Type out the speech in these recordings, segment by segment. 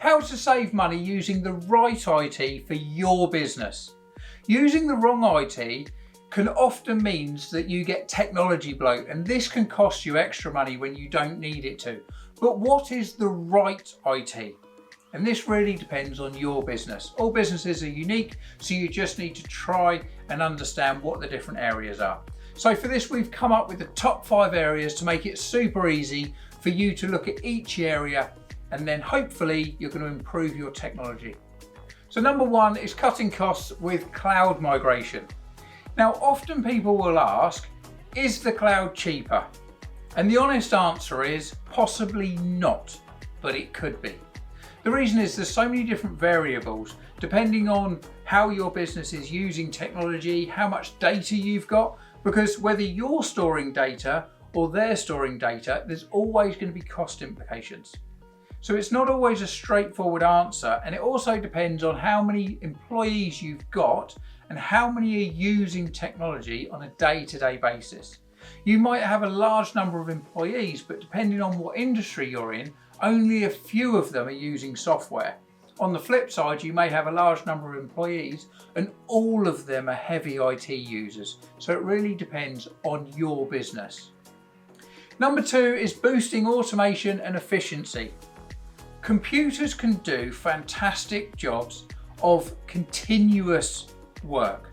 How to save money using the right IT for your business. Using the wrong IT can often means that you get technology bloat, and this can cost you extra money when you don't need it to. But what is the right IT? And this really depends on your business. All businesses are unique, so you just need to try and understand what the different areas are. So for this, we've come up with the top 5 areas to make it super easy for you to look at each area, and then hopefully you're going to improve your technology. So number 1 is cutting costs with cloud migration. Now, often people will ask, is the cloud cheaper? And the honest answer is possibly not, but it could be. The reason is there's so many different variables depending on how your business is using technology, how much data you've got, because whether you're storing data or they're storing data, there's always going to be cost implications. So it's not always a straightforward answer, and it also depends on how many employees you've got and how many are using technology on a day-to-day basis. You might have a large number of employees, but depending on what industry you're in, only a few of them are using software. On the flip side, you may have a large number of employees and all of them are heavy IT users. So it really depends on your business. Number 2 is boosting automation and efficiency. Computers can do fantastic jobs of continuous work.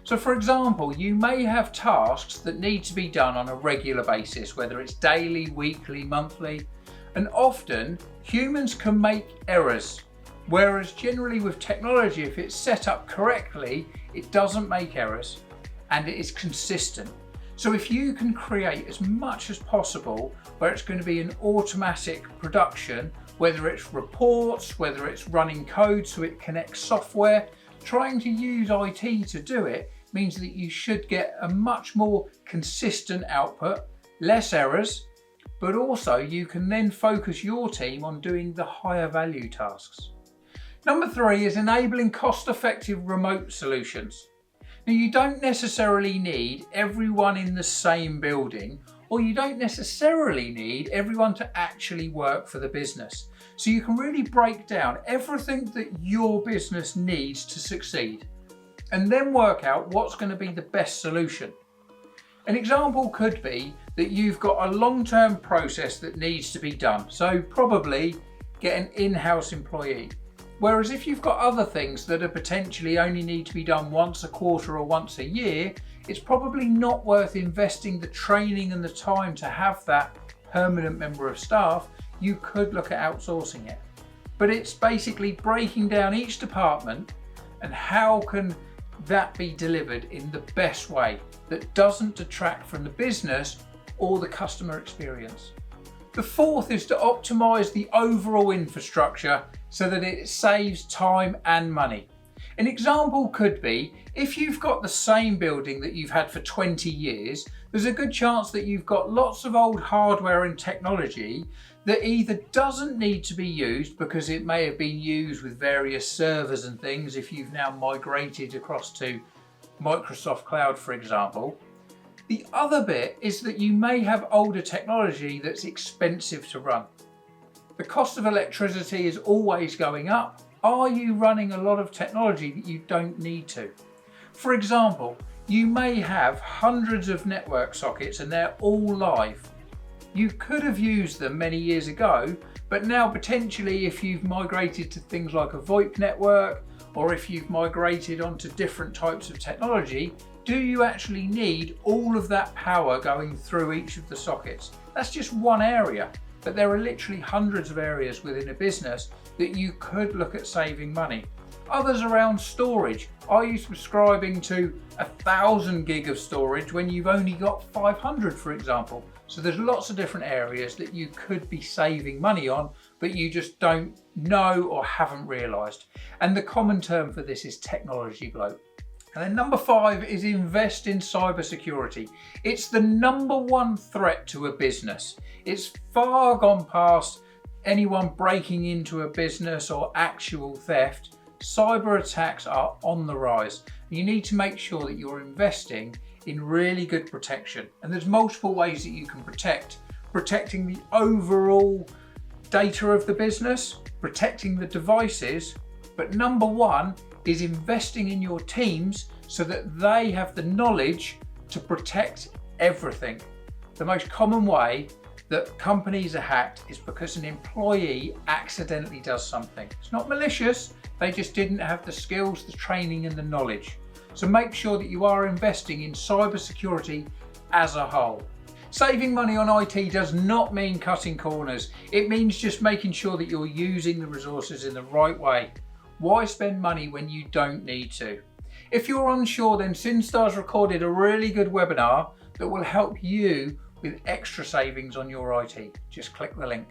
So for example, you may have tasks that need to be done on a regular basis, whether it's daily, weekly, monthly, and often humans can make errors. Whereas generally with technology, if it's set up correctly, it doesn't make errors and it is consistent. So if you can create as much as possible where it's going to be an automatic production, whether it's reports, whether it's running code so it connects software, trying to use IT to do it means that you should get a much more consistent output, less errors, but also you can then focus your team on doing the higher value tasks. Number 3 is enabling cost-effective remote solutions. Now, you don't necessarily need everyone in the same building, or you don't necessarily need everyone to actually work for the business. So you can really break down everything that your business needs to succeed and then work out what's going to be the best solution. An example could be that you've got a long-term process that needs to be done. So probably get an in-house employee. Whereas if you've got other things that are potentially only need to be done once a quarter or once a year, it's probably not worth investing the training and the time to have that permanent member of staff. You could look at outsourcing it. But it's basically breaking down each department and how can that be delivered in the best way that doesn't detract from the business or the customer experience. The 4th is to optimize the overall infrastructure so that it saves time and money. An example could be if you've got the same building that you've had for 20 years, there's a good chance that you've got lots of old hardware and technology that either doesn't need to be used because it may have been used with various servers and things if you've now migrated across to Microsoft Cloud, for example. The other bit is that you may have older technology that's expensive to run. The cost of electricity is always going up. Are you running a lot of technology that you don't need to? For example, you may have hundreds of network sockets and they're all live. You could have used them many years ago, but now potentially if you've migrated to things like a VoIP network, or if you've migrated onto different types of technology, do you actually need all of that power going through each of the sockets? That's just one area, but there are literally hundreds of areas within a business that you could look at saving money. Others around storage. Are you subscribing to 1,000 gig of storage when you've only got 500, for example? So there's lots of different areas that you could be saving money on, but you just don't know or haven't realized. And the common term for this is technology bloat. And then number 5 is invest in cybersecurity. It's the number 1 threat to a business. It's far gone past anyone breaking into a business or actual theft. Cyber attacks are on the rise. You need to make sure that you're investing in really good protection. And there's multiple ways that you can protecting the overall data of the business, protecting the devices, but number one is investing in your teams so that they have the knowledge to protect everything. The most common way that companies are hacked is because an employee accidentally does something. It's not malicious, they just didn't have the skills, the training and the knowledge. So make sure that you are investing in cybersecurity as a whole. Saving money on IT does not mean cutting corners. It means just making sure that you're using the resources in the right way. Why spend money when you don't need to? If you're unsure, then Syn-Star's recorded a really good webinar that will help you with extra savings on your IT. Just click the link.